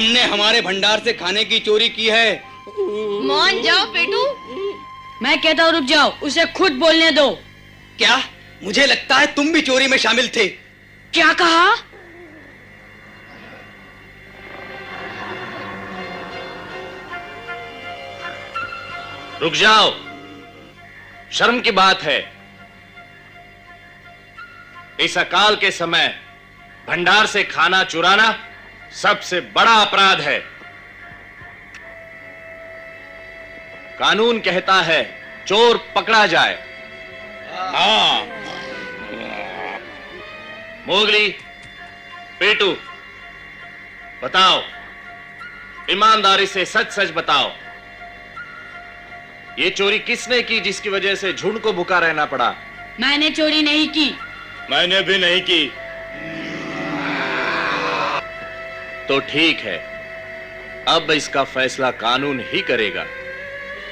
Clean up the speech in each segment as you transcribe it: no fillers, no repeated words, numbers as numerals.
तुमने हमारे भंडार से खाने की चोरी की है। मान जाओ पेटू। मैं कहता हूँ रुक जाओ, उसे खुद बोलने दो। क्या? मुझे लगता है तुम भी चोरी में शामिल थे। क्या कहा? रुक जाओ, शर्म की बात है। इस अकाल के समय भंडार से खाना चुराना सबसे बड़ा अपराध है। कानून कहता है चोर पकड़ा जाए। हाँ। मोगली, पेटू, बताओ, ईमानदारी से सच सच बताओ, ये चोरी किसने की जिसकी वजह से झुंड को भूखा रहना पड़ा? मैंने चोरी नहीं की। मैंने भी नहीं की। तो ठीक है, अब इसका फैसला कानून ही करेगा।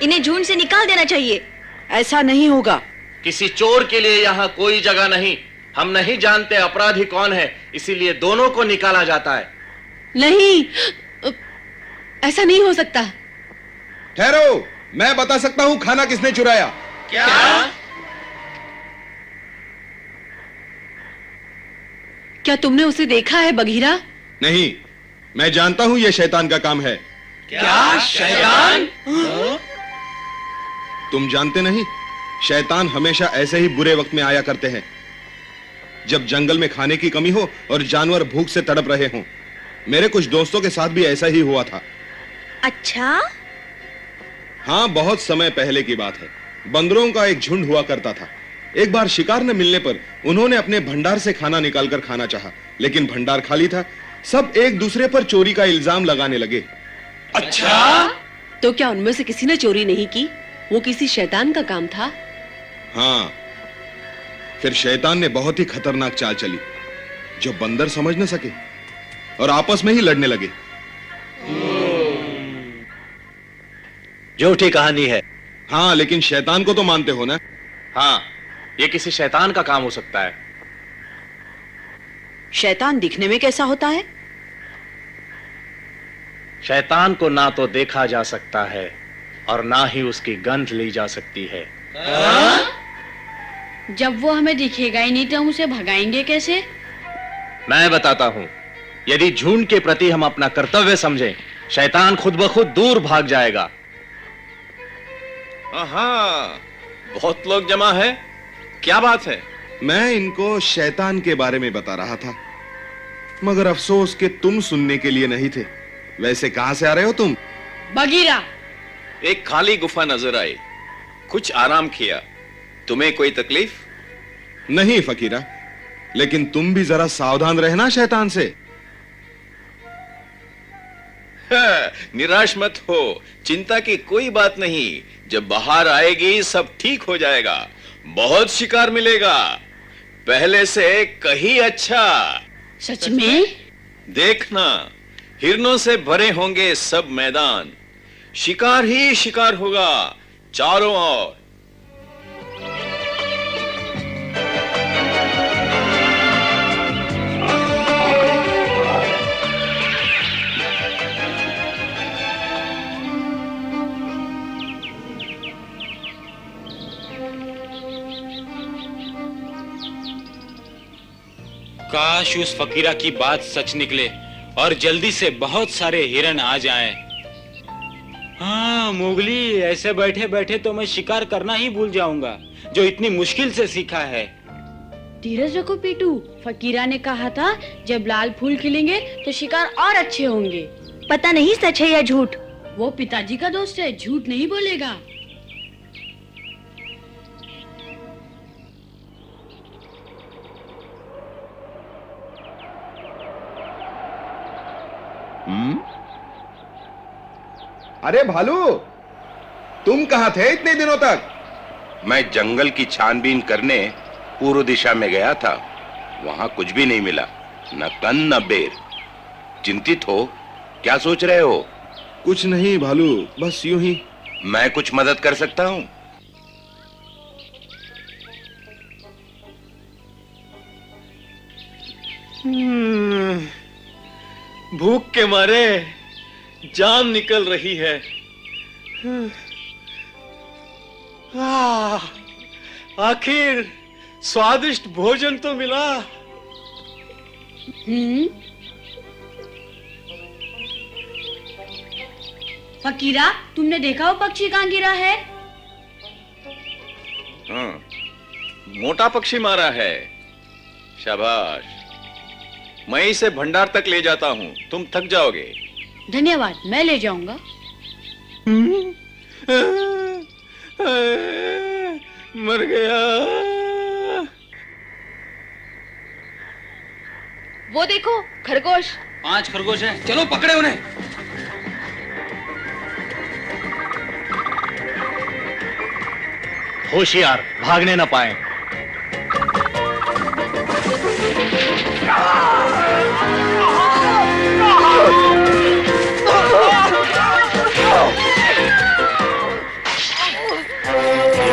इन्हें झुंड से निकाल देना चाहिए। ऐसा नहीं होगा। किसी चोर के लिए यहाँ कोई जगह नहीं। हम नहीं जानते अपराधी कौन है, इसीलिए दोनों को निकाला जाता है। नहीं, ऐसा नहीं हो सकता। ठहरो, मैं बता सकता हूं खाना किसने चुराया। क्या? क्या तुमने उसे देखा है बघीरा? नहीं, मैं जानता हूं यह शैतान का काम है। क्या? शैतान? तुम जानते नहीं, शैतान हमेशा ऐसे ही बुरे वक्त में आया करते हैं, जब जंगल में खाने की कमी हो और जानवर भूख से तड़प रहे हों। मेरे कुछ दोस्तों के साथ भी ऐसा ही हुआ था। अच्छा? हाँ, बहुत समय पहले की बात है। बंदरों का एक झुंड हुआ करता था। एक बार शिकार न मिलने पर उन्होंने अपने भंडार से खाना निकालकर खाना चाहा, लेकिन भंडार खाली था। सब एक दूसरे पर चोरी का इल्जाम लगाने लगे। अच्छा? तो क्या उनमें से किसी ने चोरी नहीं की? वो किसी शैतान का काम था? हाँ, फिर शैतान ने बहुत ही खतरनाक चाल चली, जो बंदर समझ न सके और आपस में ही लड़ने लगे। झूठी कहानी है। हाँ, लेकिन शैतान को तो मानते हो ना? हाँ, ये किसी शैतान का काम हो सकता है। शैतान दिखने में कैसा होता है? शैतान को ना तो देखा जा सकता है और ना ही उसकी गंध ली जा सकती है। जब वो हमें दिखेगा ही नहीं तो हम उसे भगाएंगे कैसे? मैं बताता हूं, यदि झुंड के प्रति हम अपना कर्तव्य समझें, शैतान खुद ब खुद दूर भाग जाएगा। हाँ, बहुत लोग जमा है। क्या बात है? मैं इनको शैतान के बारे में बता रहा था, मगर अफसोस कि तुम सुनने के लिए नहीं थे। वैसे कहां से आ रहे हो तुम? बगीरा। एक खाली गुफा नजर आई, कुछ आराम किया। तुम्हें कोई तकलीफ? नहीं फकीरा, लेकिन तुम भी जरा सावधान रहना शैतान से। निराश मत हो, चिंता की कोई बात नहीं। जब बाहर आएगी सब ठीक हो जाएगा। बहुत शिकार मिलेगा, पहले से कहीं अच्छा। सच में? देखना, हिरनों से भरे होंगे सब मैदान। शिकार ही शिकार होगा चारों ओर। काश उस फकीरा की बात सच निकले और जल्दी से बहुत सारे हिरन आ जाएं। हाँ मोगली, ऐसे बैठे बैठे तो मैं शिकार करना ही भूल जाऊंगा, जो इतनी मुश्किल से सीखा है। धीरज रखो पेटू, फकीरा ने कहा था जब लाल फूल खिलेंगे तो शिकार और अच्छे होंगे। पता नहीं सच है या झूठ। वो पिताजी का दोस्त है, झूठ नहीं बोलेगा। अरे भालू, तुम कहां थे इतने दिनों तक? मैं जंगल की छानबीन करने पूर्व दिशा में गया था। वहां कुछ भी नहीं मिला, न कन न बेर। चिंतित हो? क्या सोच रहे हो? कुछ नहीं भालू, बस यूं ही। मैं कुछ मदद कर सकता हूं? भूख के मारे जान निकल रही है। आखिर स्वादिष्ट भोजन तो मिला। फकीरा, तुमने देखा वो पक्षी कहाँ गिरा है? हाँ, मोटा पक्षी मारा है। शाबाश। मैं इसे भंडार तक ले जाता हूँ, तुम थक जाओगे। धन्यवाद, मैं ले जाऊंगा। मर गया। वो देखो, खरगोश। 5 खरगोश हैं, चलो पकड़े उन्हें। होशियार, भागने न पाए।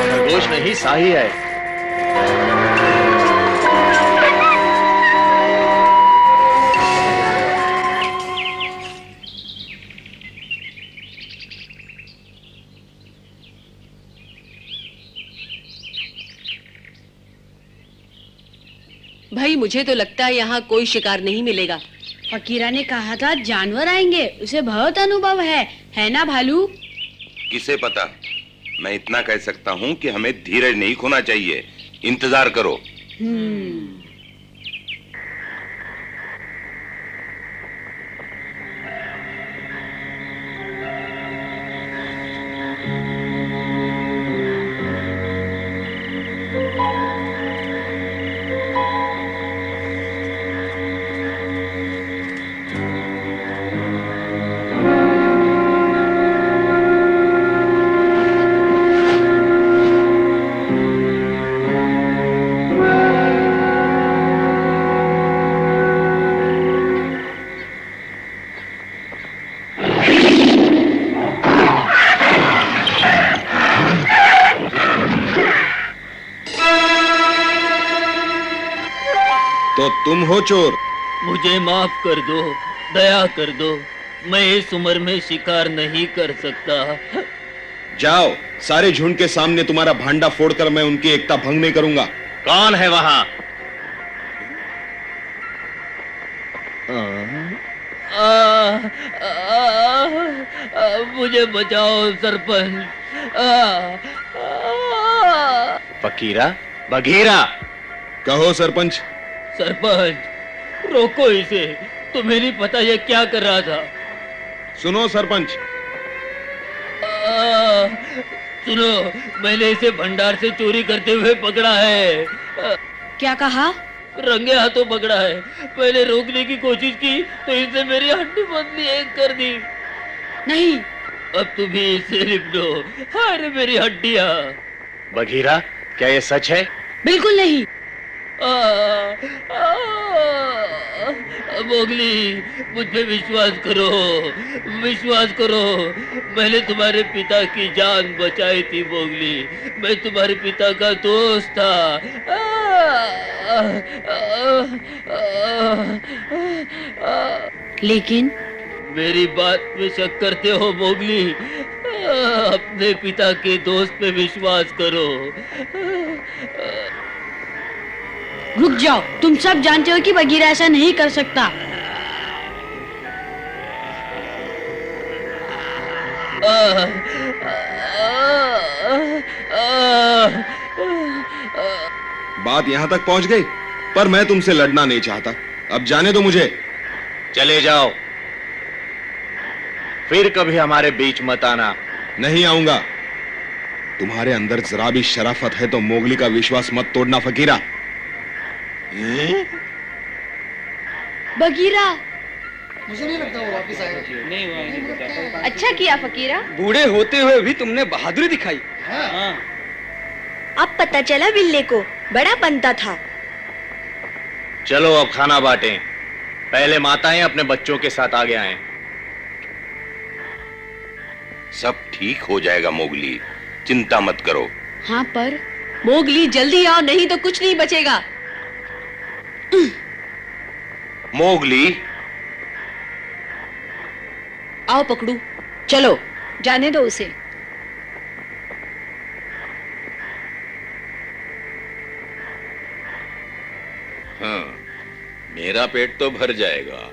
खरगोश नहीं, शाही है। भाई, मुझे तो लगता है यहाँ कोई शिकार नहीं मिलेगा। फकीरा ने कहा था जानवर आएंगे, उसे बहुत अनुभव है ना भालू? किसे पता। मैं इतना कह सकता हूँ कि हमें धीरज नहीं खोना चाहिए। इंतजार करो। तो तुम हो चोर? मुझे माफ कर दो, दया कर दो। मैं इस उम्र में शिकार नहीं कर सकता। जाओ, सारे झुंड के सामने तुम्हारा भांडा फोड़कर मैं उनकी एकता भंग नहीं करूंगा। कौन है वहां? मुझे बचाओ सरपंच। फकीरा, बघीरा। कहो सरपंच। सरपंच, रोको इसे। तुम्हें नहीं पता ये क्या कर रहा था? सुनो सरपंच। सुनो, मैंने इसे भंडार से चोरी करते हुए पकड़ा है। क्या कहा? रंगे हाथों पकड़ा है। मैंने रोकने की कोशिश की तो इसने मेरी हड्डी पसली एक कर दी। नहीं। अब तुम ही इसे निपटो। अरे मेरी हड्डियां। बघीरा, क्या ये सच है? बिल्कुल नहीं। मोगली, मुझ पे विश्वास करो, विश्वास करो। मैंने तुम्हारे पिता की जान बचाई थी मोगली। मैं तुम्हारे पिता का दोस्त था। लेकिन मेरी बात में शक करते हो मोगली? अपने पिता के दोस्त पे विश्वास करो। रुक जाओ, तुम सब जानते हो कि बघीरा ऐसा नहीं कर सकता। बात यहां तक पहुंच गई, पर मैं तुमसे लड़ना नहीं चाहता। अब जाने दो मुझे। चले जाओ, फिर कभी हमारे बीच मत आना। नहीं आऊंगा। तुम्हारे अंदर जरा भी शराफत है तो मोगली का विश्वास मत तोड़ना फकीरा। बघीरा, मुझे नहीं लगता वो वापस आएगा। नहीं, अच्छा किया फकीरा। बूढ़े होते हुए भी तुमने बहादुरी दिखाई। हाँ। अब पता चला बिल्ले को, बड़ा बनता था। चलो अब खाना बांटें। पहले माताएं अपने बच्चों के साथ आगे आएं। सब ठीक हो जाएगा मोगली, चिंता मत करो। हाँ, पर मोगली जल्दी आओ, नहीं तो कुछ नहीं बचेगा। मोगली, आओ पकड़ू, चलो। जाने दो उसे। हाँ, मेरा पेट तो भर जाएगा।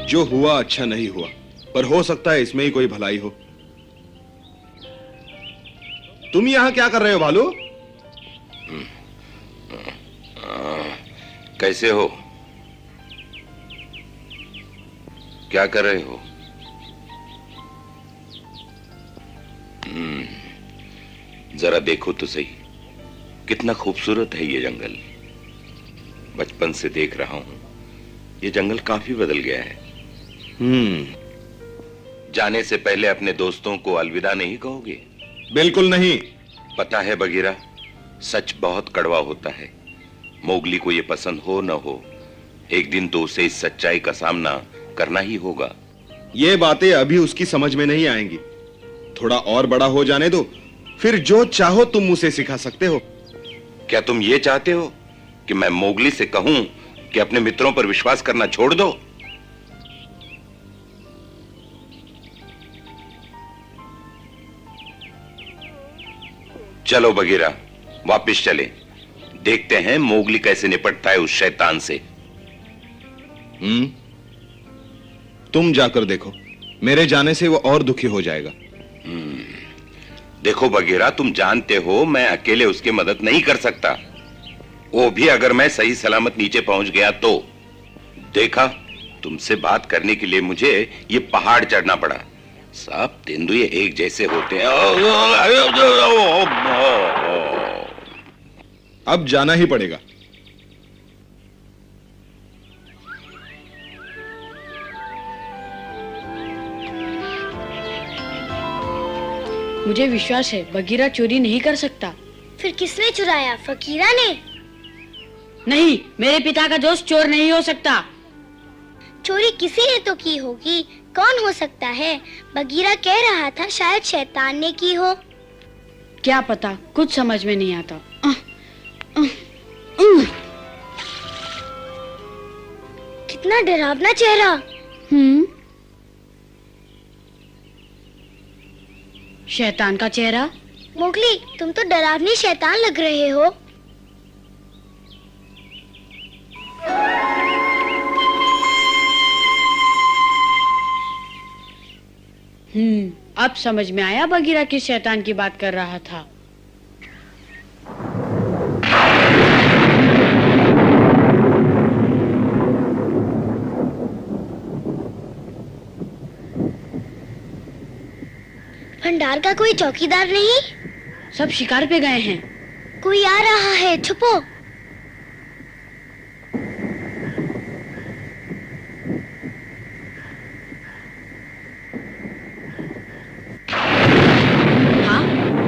जो हुआ अच्छा नहीं हुआ, पर हो सकता है इसमें ही कोई भलाई हो। तुम यहां क्या कर रहे हो भालू? कैसे हो? क्या कर रहे हो? जरा देखो तो सही, कितना खूबसूरत है ये जंगल। बचपन से देख रहा हूं, ये जंगल काफी बदल गया है। जाने से पहले अपने दोस्तों को अलविदा नहीं कहोगे? बिल्कुल नहीं। पता है बगीरा, सच बहुत कड़वा होता है। मोगली को ये पसंद हो न हो, एक दिन तो उसे इस सच्चाई का सामना करना ही होगा। ये बातें अभी उसकी समझ में नहीं आएंगी। थोड़ा और बड़ा हो जाने दो, फिर जो चाहो तुम उसे सिखा सकते हो। क्या तुम ये चाहते हो कि मैं मोगली से कहूं कि अपने मित्रों पर विश्वास करना छोड़ दो? चलो बगीरा, वापस चले, देखते हैं मोगली कैसे निपटता है उस शैतान से। तुम जाकर देखो, मेरे जाने से वो और दुखी हो जाएगा। देखो बगीरा, तुम जानते हो मैं अकेले उसकी मदद नहीं कर सकता, वो भी अगर मैं सही सलामत नीचे पहुंच गया तो। देखा, तुमसे बात करने के लिए मुझे ये पहाड़ चढ़ना पड़ा। सब तेंदुए एक जैसे होते हैं। अब जाना ही पड़ेगा। मुझे विश्वास है बगीरा चोरी नहीं कर सकता। फिर किसने चुराया? फकीरा ने? नहीं, मेरे पिता का दोस्त चोर नहीं हो सकता। चोरी किसी ने तो की होगी, कौन हो सकता है? बगीरा कह रहा था शायद शैतान ने की हो। क्या पता, कुछ समझ में नहीं आता। कितना डरावना चेहरा। शैतान का चेहरा। मोगली, तुम तो डरावनी शैतान लग रहे हो। अब समझ में आया बगीरा किस शैतान की बात कर रहा था। भंडार का कोई चौकीदार नहीं? सब शिकार पे गए हैं। कोई आ रहा है, छुपो। हाँ,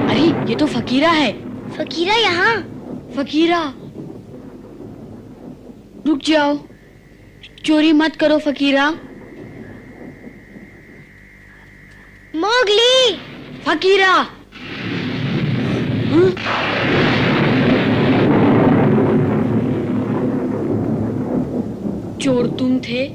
अरे ये तो फकीरा है। फकीरा यहाँ? फकीरा, रुक जाओ, चोरी मत करो फकीरा। मोगली! फकीरा! चोर तुम थे?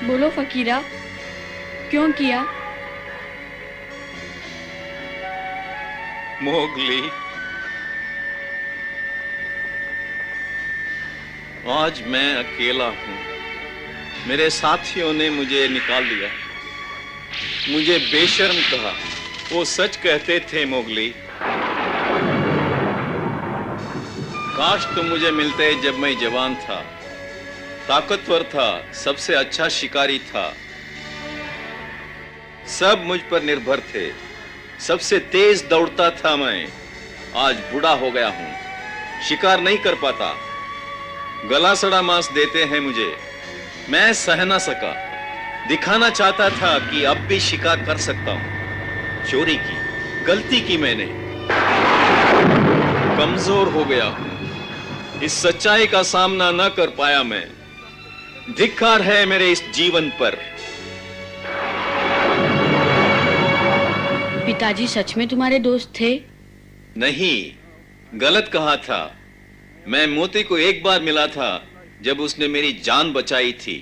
बोलो फकीरा, क्यों किया? मोगली, आज मैं अकेला हूं। मेरे साथियों ने मुझे निकाल दिया, मुझे बेशर्म कहा। वो सच कहते थे मोगली। काश तुम मुझे मिलते जब मैं जवान था, ताकतवर था, सबसे अच्छा शिकारी था। सब मुझ पर निर्भर थे, सबसे तेज दौड़ता था मैं। आज बूढ़ा हो गया हूं, शिकार नहीं कर पाता। गला सड़ा मांस देते हैं मुझे, मैं सह ना सका। दिखाना चाहता था कि अब भी शिकार कर सकता हूं। चोरी की, गलती की मैंने, कमजोर हो गया हूं। इस सच्चाई का सामना न कर पाया मैं। धिक्कार है मेरे इस जीवन पर। पिताजी सच में तुम्हारे दोस्त थे? नहीं, गलत कहा था। मैं मोती को एक बार मिला था जब उसने मेरी जान बचाई थी।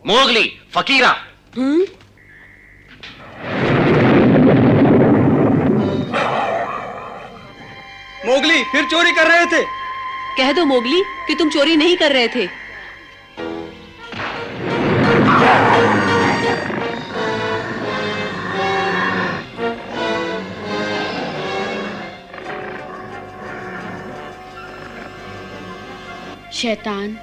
मोगली, फकीरा। मोगली फिर चोरी कर रहे थे। कह दो मोगली कि तुम चोरी नहीं कर रहे थे। शैतान।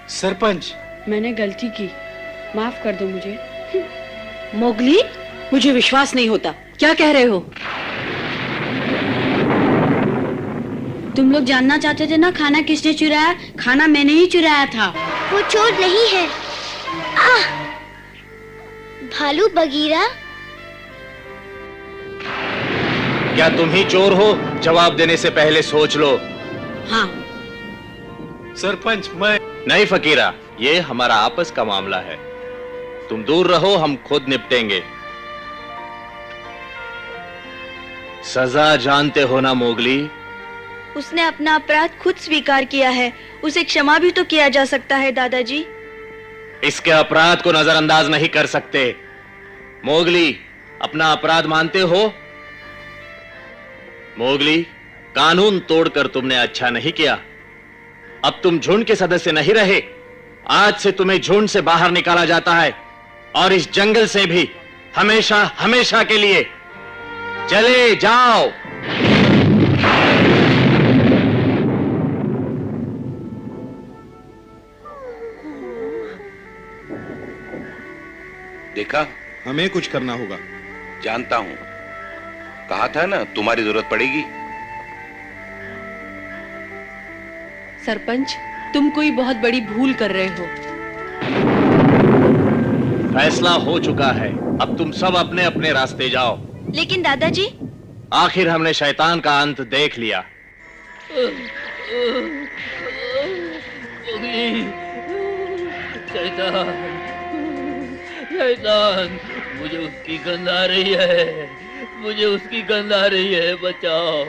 सरपंच, मैंने गलती की, माफ कर दो मुझे। मोगली, मुझे विश्वास नहीं होता। क्या कह रहे हो? तुम लोग जानना चाहते थे ना खाना किसने चुराया? खाना मैंने ही चुराया था। वो चोर नहीं है। आह! भालू बगीरा। क्या तुम ही चोर हो? जवाब देने से पहले सोच लो। हाँ। सरपंच, मैं नहीं फकीरा, ये हमारा आपस का मामला है। तुम दूर रहो, हम खुद निपटेंगे। सजा जानते हो ना मोगली? उसने अपना अपराध खुद स्वीकार किया है, उसे क्षमा भी तो किया जा सकता है दादाजी। इसके अपराध को नजरअंदाज नहीं कर सकते। मोगली, अपना अपराध मानते हो? मोगली, कानून तोड़कर तुमने अच्छा नहीं किया। अब तुम झुंड के सदस्य नहीं रहे। आज से तुम्हें झुंड से बाहर निकाला जाता है, और इस जंगल से भी हमेशा हमेशा के लिए। चले जाओ। देखा, हमें कुछ करना होगा। जानता हूं, कहा था ना तुम्हारी जरूरत पड़ेगी। सरपंच, तुम कोई बहुत बड़ी भूल कर रहे हो। फैसला हो चुका है, अब तुम सब अपने अपने रास्ते जाओ। लेकिन दादाजी, आखिर हमने शैतान का अंत देख लिया। शैतान, शैतान, मुझे उसकी गंध आ रही है, मुझे उसकी गंध आ रही है, बचाओ।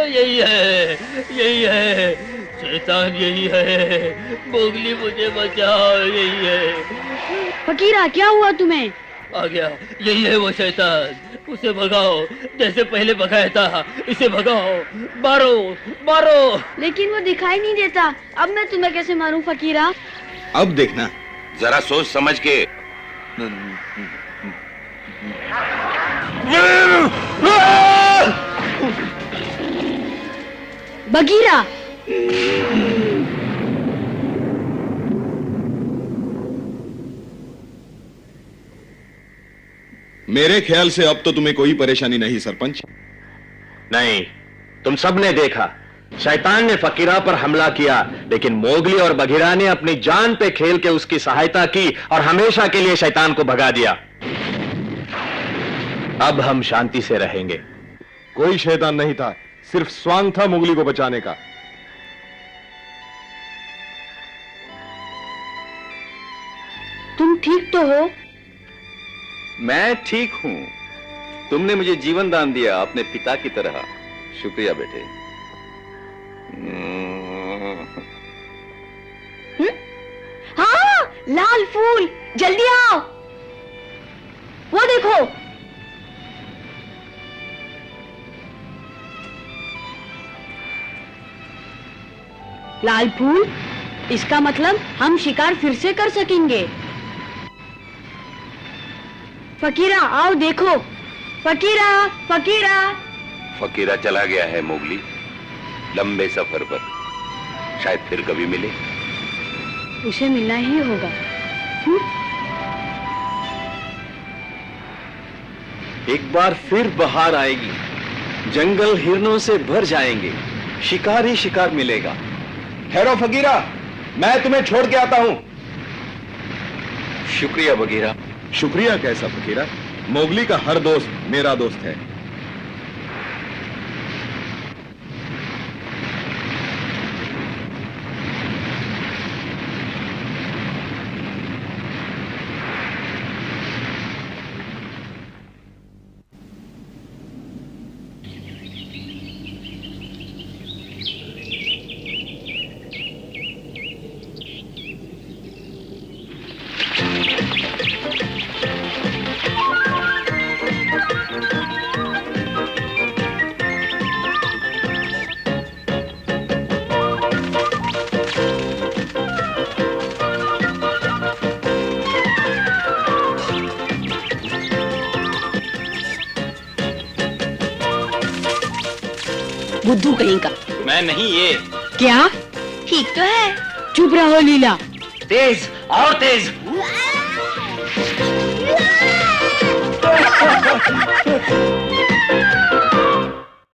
यही है, यही है, शैतान यही है, मोगली मुझे बचाओ, यही है। फकीरा, क्या हुआ तुम्हें? आ गया, यही है वो शैतान, उसे भगाओ, जैसे पहले भगाया था, इसे भगाओ, मारो, मारो। लेकिन वो दिखाई नहीं देता, अब मैं तुम्हें कैसे मारूं फकीरा? अब देखना, जरा सोच समझ के। बगीरा, मेरे ख्याल से अब तो तुम्हें कोई परेशानी नहीं सरपंच। नहीं, तुम सब ने देखा, शैतान ने फकीरा पर हमला किया, लेकिन मोगली और बगीरा ने अपनी जान पे खेल के उसकी सहायता की और हमेशा के लिए शैतान को भगा दिया। अब हम शांति से रहेंगे। कोई शैतान नहीं था, सिर्फ स्वांग था मोगली को बचाने का। तुम ठीक तो हो? मैं ठीक हूं। तुमने मुझे जीवन दान दिया अपने पिता की तरह। शुक्रिया बेटे। हाँ, लाल फूल, जल्दी आओ। वो देखो। लाल फूल, इसका मतलब हम शिकार फिर से कर सकेंगे। फकीरा, आओ देखो। फकीरा, फकीरा। फकीरा चला गया है मोगली, लंबे सफर पर। शायद फिर कभी मिले। उसे मिलना ही होगा। एक बार फिर बहार आएगी, जंगल हिरणों से भर जाएंगे, शिकार ही शिकार मिलेगा। ठहरो फकीरा, मैं तुम्हें छोड़ के आता हूं। शुक्रिया बगीरा। शुक्रिया कैसा फकीरा, मोगली का हर दोस्त मेरा दोस्त है। बुद्धू कहीं का। मैं नहीं, ये क्या? ठीक तो है। चुप रहो लीला। तेज और तेज।